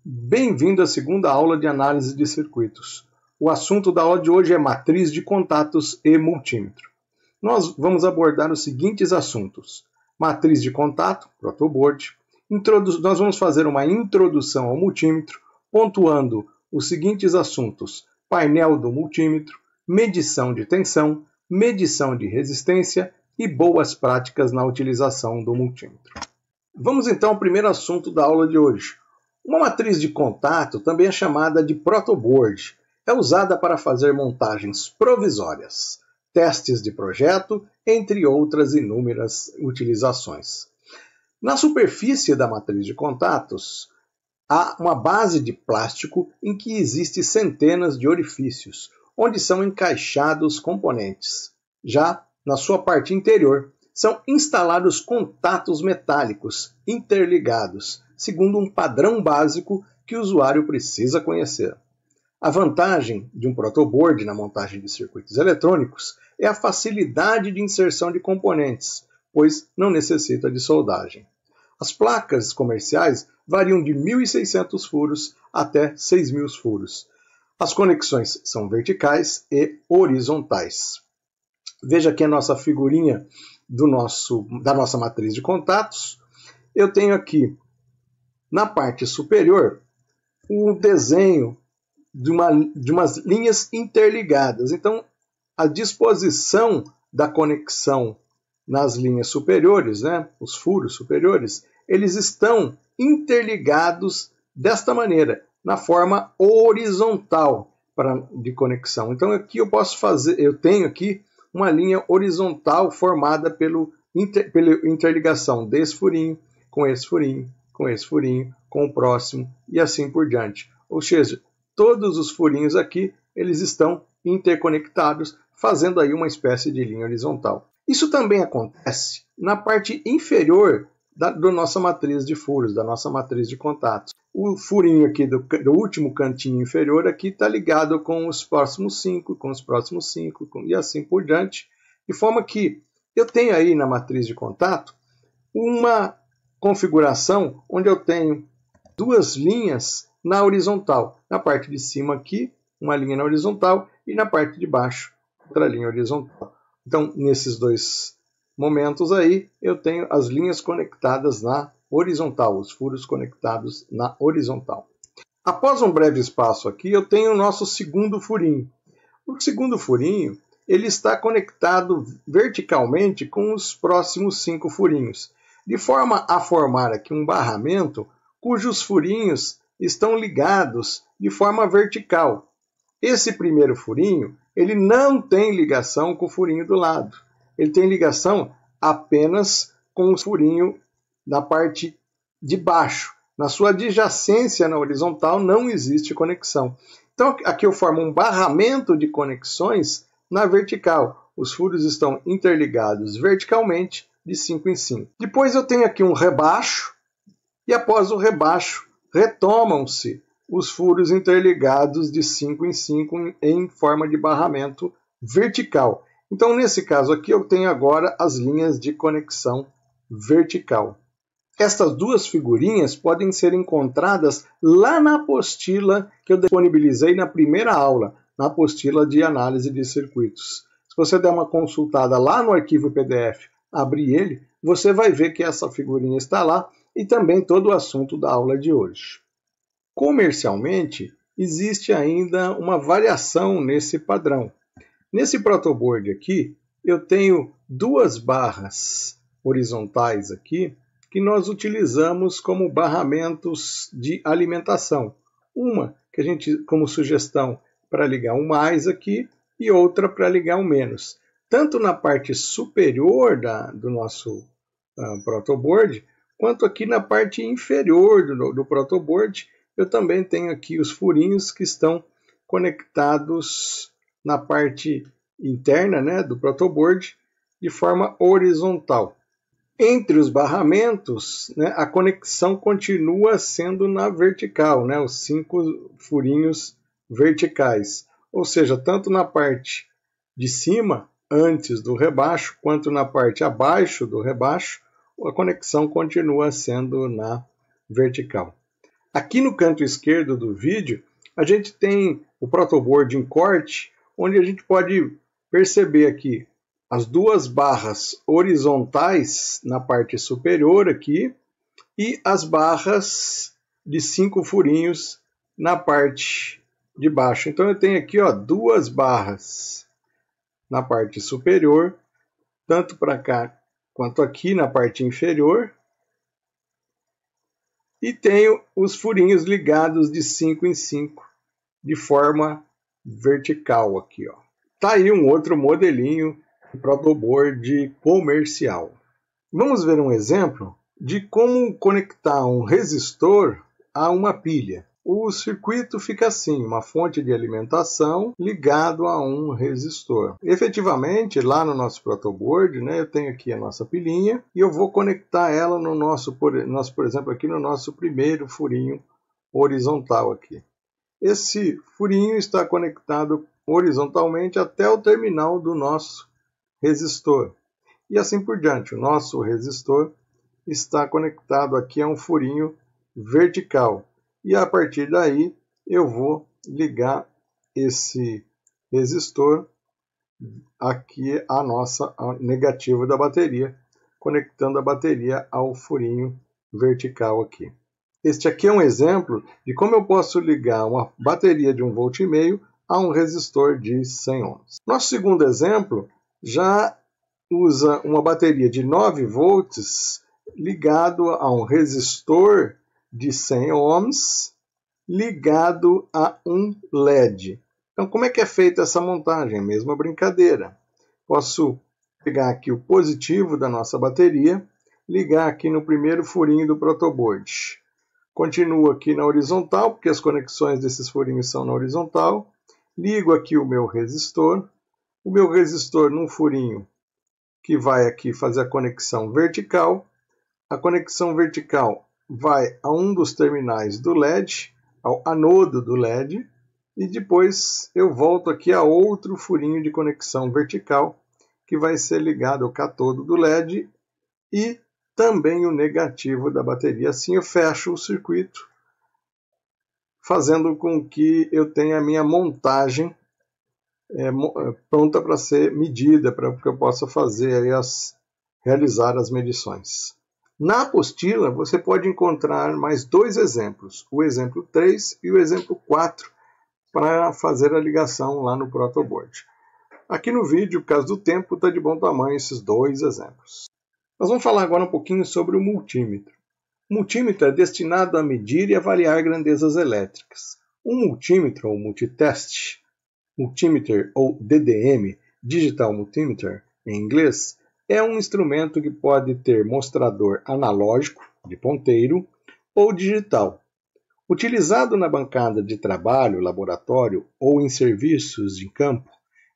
Bem-vindo à segunda aula de análise de circuitos. O assunto da aula de hoje é matriz de contatos e multímetro. Nós vamos abordar os seguintes assuntos: matriz de contato, protoboard. Nós vamos fazer uma introdução ao multímetro, pontuando os seguintes assuntos: painel do multímetro, medição de tensão, medição de resistência e boas práticas na utilização do multímetro. Vamos então ao primeiro assunto da aula de hoje. Uma matriz de contato também é chamada de protoboard. É usada para fazer montagens provisórias, testes de projeto, entre outras inúmeras utilizações. Na superfície da matriz de contatos, há uma base de plástico em que existem centenas de orifícios, onde são encaixados componentes. Já na sua parte interior, são instalados contatos metálicos interligados, segundo um padrão básico que o usuário precisa conhecer. A vantagem de um protoboard na montagem de circuitos eletrônicos é a facilidade de inserção de componentes, pois não necessita de soldagem. As placas comerciais variam de 1.600 furos até 6.000 furos. As conexões são verticais e horizontais. Veja aqui a nossa figurinha da nossa matriz de contatos. Eu tenho aqui, na parte superior, um desenho de umas linhas interligadas. Então, a disposição da conexão nas linhas superiores, os furos superiores, eles estão interligados desta maneira, na forma horizontal de conexão. Então, aqui eu tenho aqui uma linha horizontal formada pela interligação desse furinho, com esse furinho, com esse furinho, com o próximo e assim por diante. Ou seja, todos os furinhos aqui, eles estão interconectados, fazendo aí uma espécie de linha horizontal. Isso também acontece na parte inferior da nossa matriz de furos, da nossa matriz de contatos. O furinho aqui do último cantinho inferior aqui está ligado com os próximos 5, com os próximos 5, e assim por diante, de forma que eu tenho aí na matriz de contato uma configuração onde eu tenho duas linhas na horizontal. Na parte de cima aqui, uma linha na horizontal, e na parte de baixo, outra linha horizontal. Então, nesses dois momentos aí, eu tenho as linhas conectadas na horizontal, os furos conectados na horizontal. Após um breve espaço aqui, eu tenho o nosso segundo furinho. O segundo furinho, ele está conectado verticalmente com os próximos 5 furinhos, de forma a formar aqui um barramento cujos furinhos estão ligados de forma vertical. Esse primeiro furinho, ele não tem ligação com o furinho do lado. Ele tem ligação apenas com o furinho na parte de baixo. Na sua adjacência na horizontal não existe conexão. Então aqui eu formo um barramento de conexões na vertical. Os furos estão interligados verticalmente de 5 em 5. Depois eu tenho aqui um rebaixo e após o rebaixo retomam-se os furos interligados de 5 em 5 em forma de barramento vertical. Então, nesse caso aqui, eu tenho agora as linhas de conexão vertical. Estas duas figurinhas podem ser encontradas lá na apostila que eu disponibilizei na primeira aula, na apostila de análise de circuitos. Se você der uma consultada lá no arquivo PDF, abrir ele, você vai ver que essa figurinha está lá e também todo o assunto da aula de hoje. Comercialmente, existe ainda uma variação nesse padrão. Nesse protoboard aqui, eu tenho duas barras horizontais aqui que nós utilizamos como barramentos de alimentação. Uma que a gente, como sugestão, para ligar um mais aqui e outra para ligar um menos. Tanto na parte superior do nosso protoboard, quanto aqui na parte inferior do protoboard, eu também tenho aqui os furinhos que estão conectados na parte interna do protoboard de forma horizontal. Entre os barramentos, a conexão continua sendo na vertical, os 5 furinhos verticais. Ou seja, tanto na parte de cima, antes do rebaixo, quanto na parte abaixo do rebaixo, a conexão continua sendo na vertical. Aqui no canto esquerdo do vídeo, a gente tem o protoboard em corte, onde a gente pode perceber aqui as duas barras horizontais na parte superior aqui e as barras de 5 furinhos na parte de baixo. Então eu tenho aqui, ó, duas barras na parte superior, tanto para cá quanto aqui na parte inferior. E tenho os furinhos ligados de 5 em 5 de forma vertical aqui, ó. Tá aí um outro modelinho de protoboard comercial. Vamos ver um exemplo de como conectar um resistor a uma pilha. O circuito fica assim, uma fonte de alimentação ligado a um resistor. Efetivamente, lá no nosso protoboard, né, eu tenho aqui a nossa pilhinha e eu vou conectar ela no por exemplo, aqui no nosso primeiro furinho horizontal aqui. Esse furinho está conectado horizontalmente até o terminal do nosso resistor. E assim por diante, o nosso resistor está conectado aqui a um furinho vertical. E a partir daí eu vou ligar esse resistor aqui à nossa negativa da bateria, conectando a bateria ao furinho vertical aqui. Este aqui é um exemplo de como eu posso ligar uma bateria de 1,5 V a um resistor de 100 ohms. Nosso segundo exemplo já usa uma bateria de 9 volts ligado a um resistor de 100 ohms ligado a um LED. Então, como é que é feita essa montagem? Mesma brincadeira. Posso pegar aqui o positivo da nossa bateria, ligar aqui no primeiro furinho do protoboard. Continuo aqui na horizontal, porque as conexões desses furinhos são na horizontal. Ligo aqui o meu resistor num furinho que vai aqui fazer a conexão vertical. A conexão vertical vai a um dos terminais do LED, ao anodo do LED, e depois eu volto aqui a outro furinho de conexão vertical, que vai ser ligado ao catodo do LED e também o negativo da bateria. Assim eu fecho o circuito, fazendo com que eu tenha a minha montagem pronta para ser medida, para que eu possa fazer realizar as medições. Na apostila, você pode encontrar mais dois exemplos, o exemplo 3 e o exemplo 4, para fazer a ligação lá no protoboard. Aqui no vídeo, por causa do tempo, está de bom tamanho esses dois exemplos. Nós vamos falar agora um pouquinho sobre o multímetro. O multímetro é destinado a medir e avaliar grandezas elétricas. Um multímetro, ou multitest, multímeter ou DDM, Digital Multimeter em inglês, é um instrumento que pode ter mostrador analógico, de ponteiro, ou digital. Utilizado na bancada de trabalho, laboratório ou em serviços de campo,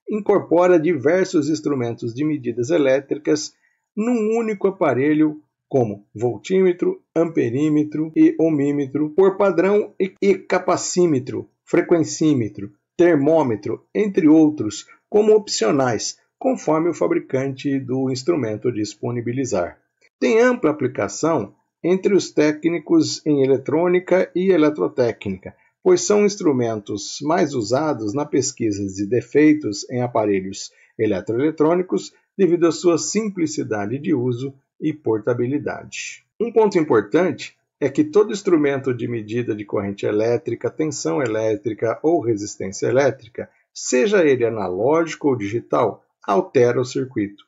incorpora diversos instrumentos de medidas elétricas num único aparelho, como voltímetro, amperímetro e ohmímetro, por padrão e capacímetro, frequencímetro, termômetro, entre outros, como opcionais, conforme o fabricante do instrumento disponibilizar. Tem ampla aplicação entre os técnicos em eletrônica e eletrotécnica, pois são instrumentos mais usados na pesquisa de defeitos em aparelhos eletroeletrônicos devido à sua simplicidade de uso e portabilidade. Um ponto importante é que todo instrumento de medida de corrente elétrica, tensão elétrica ou resistência elétrica, seja ele analógico ou digital, altera o circuito.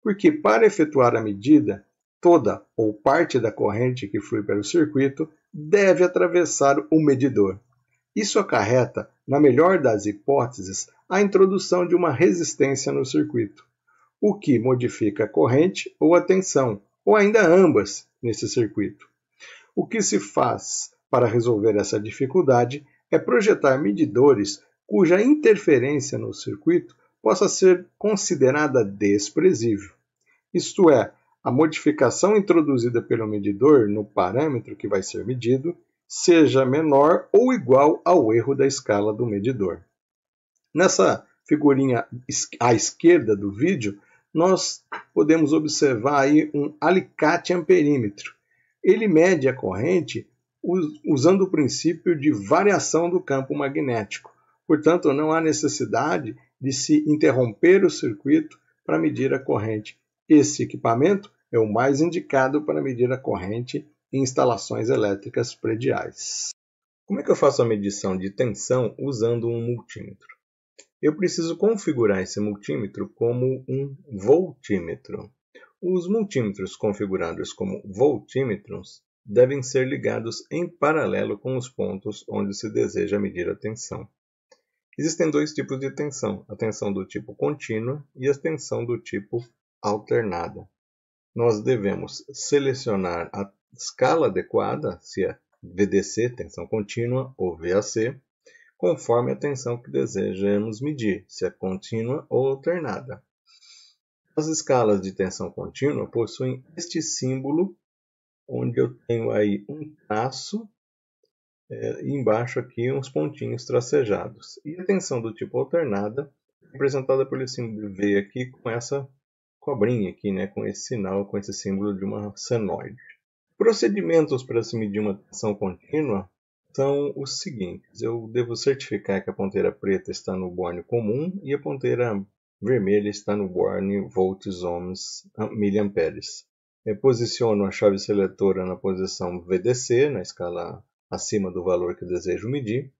Porque para efetuar a medida, toda ou parte da corrente que flui pelo circuito deve atravessar o medidor. Isso acarreta, na melhor das hipóteses, a introdução de uma resistência no circuito, o que modifica a corrente ou a tensão, ou ainda ambas nesse circuito. O que se faz para resolver essa dificuldade é projetar medidores cuja interferência no circuito possa ser considerada desprezível. Isto é, a modificação introduzida pelo medidor no parâmetro que vai ser medido seja menor ou igual ao erro da escala do medidor. Nessa figurinha à esquerda do vídeo, nós podemos observar aí um alicate amperímetro. Ele mede a corrente usando o princípio de variação do campo magnético. Portanto, não há necessidade de se interromper o circuito para medir a corrente. Esse equipamento é o mais indicado para medir a corrente em instalações elétricas prediais. Como é que eu faço a medição de tensão usando um multímetro? Eu preciso configurar esse multímetro como um voltímetro. Os multímetros configurados como voltímetros devem ser ligados em paralelo com os pontos onde se deseja medir a tensão. Existem dois tipos de tensão, a tensão do tipo contínua e a tensão do tipo alternada. Nós devemos selecionar a escala adequada, se é VDC, tensão contínua, ou VAC, conforme a tensão que desejamos medir, se é contínua ou alternada. As escalas de tensão contínua possuem este símbolo, onde eu tenho aí um traço e embaixo aqui uns pontinhos tracejados. E a tensão do tipo alternada, representada pelo símbolo V aqui com essa cobrinha aqui, né, com esse sinal, com esse símbolo de uma senoide. Procedimentos para se medir uma tensão contínua são os seguintes. Eu devo certificar que a ponteira preta está no borne comum e a ponteira vermelha está no borne volts, ohms, miliamperes. Posiciono a chave seletora na posição VDC, na escala acima do valor que eu desejo medir.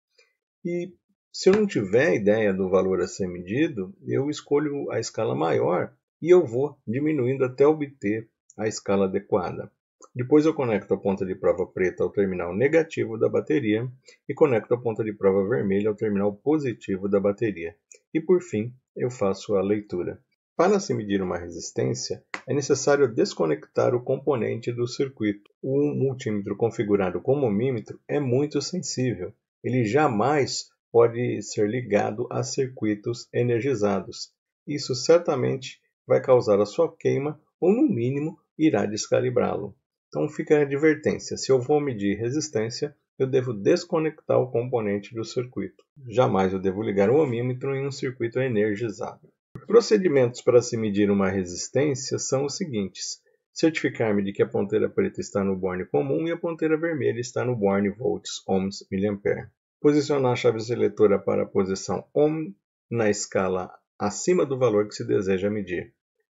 E se eu não tiver ideia do valor a ser medido, eu escolho a escala maior e eu vou diminuindo até obter a escala adequada. Depois eu conecto a ponta de prova preta ao terminal negativo da bateria e conecto a ponta de prova vermelha ao terminal positivo da bateria. E por fim, eu faço a leitura. Para se medir uma resistência, é necessário desconectar o componente do circuito. O multímetro configurado como ohmímetro é muito sensível. Ele jamais pode ser ligado a circuitos energizados. Isso certamente vai causar a sua queima ou, no mínimo, irá descalibrá-lo. Então fica a advertência, se eu vou medir resistência, eu devo desconectar o componente do circuito. Jamais eu devo ligar o ohmímetro em um circuito energizado. Os procedimentos para se medir uma resistência são os seguintes. Certificar-me de que a ponteira preta está no borne comum e a ponteira vermelha está no borne volts, ohms, miliampere. Posicionar a chave seletora para a posição ohm na escala acima do valor que se deseja medir.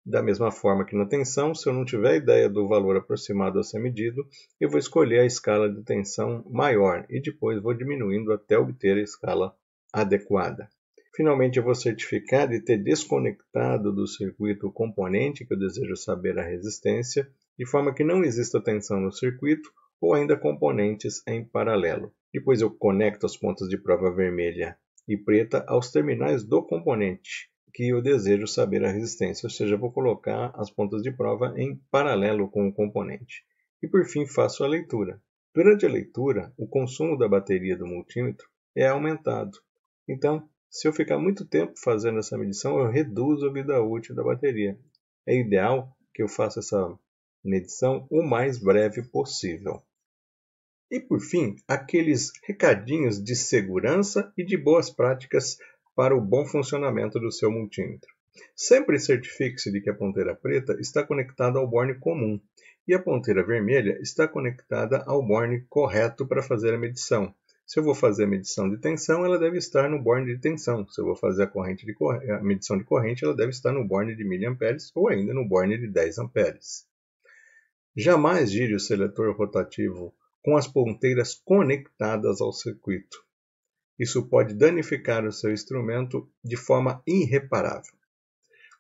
Da mesma forma que na tensão, se eu não tiver ideia do valor aproximado a ser medido, eu vou escolher a escala de tensão maior e depois vou diminuindo até obter a escala adequada. Finalmente, eu vou certificar de ter desconectado do circuito o componente que eu desejo saber a resistência, de forma que não exista tensão no circuito ou ainda componentes em paralelo. Depois eu conecto as pontas de prova vermelha e preta aos terminais do componente que eu desejo saber a resistência, ou seja, vou colocar as pontas de prova em paralelo com o componente. E por fim faço a leitura. Durante a leitura, o consumo da bateria do multímetro é aumentado. Então, se eu ficar muito tempo fazendo essa medição, eu reduzo a vida útil da bateria. É ideal que eu faça essa medição o mais breve possível. E por fim, aqueles recadinhos de segurança e de boas práticas para o bom funcionamento do seu multímetro. Sempre certifique-se de que a ponteira preta está conectada ao borne comum e a ponteira vermelha está conectada ao borne correto para fazer a medição. Se eu vou fazer a medição de tensão, ela deve estar no borne de tensão. Se eu vou fazer a medição de corrente, ela deve estar no borne de miliamperes ou ainda no borne de 10 amperes. Jamais gire o seletor rotativo com as ponteiras conectadas ao circuito. Isso pode danificar o seu instrumento de forma irreparável.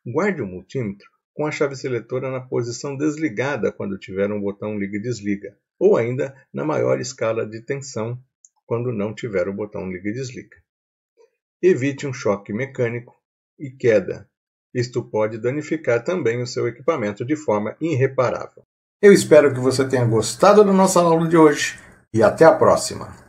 Guarde o multímetro com a chave seletora na posição desligada quando tiver um botão liga e desliga, ou ainda na maior escala de tensão quando não tiver o botão liga e desliga. Evite um choque mecânico e queda. Isto pode danificar também o seu equipamento de forma irreparável. Eu espero que você tenha gostado da nossa aula de hoje e até a próxima!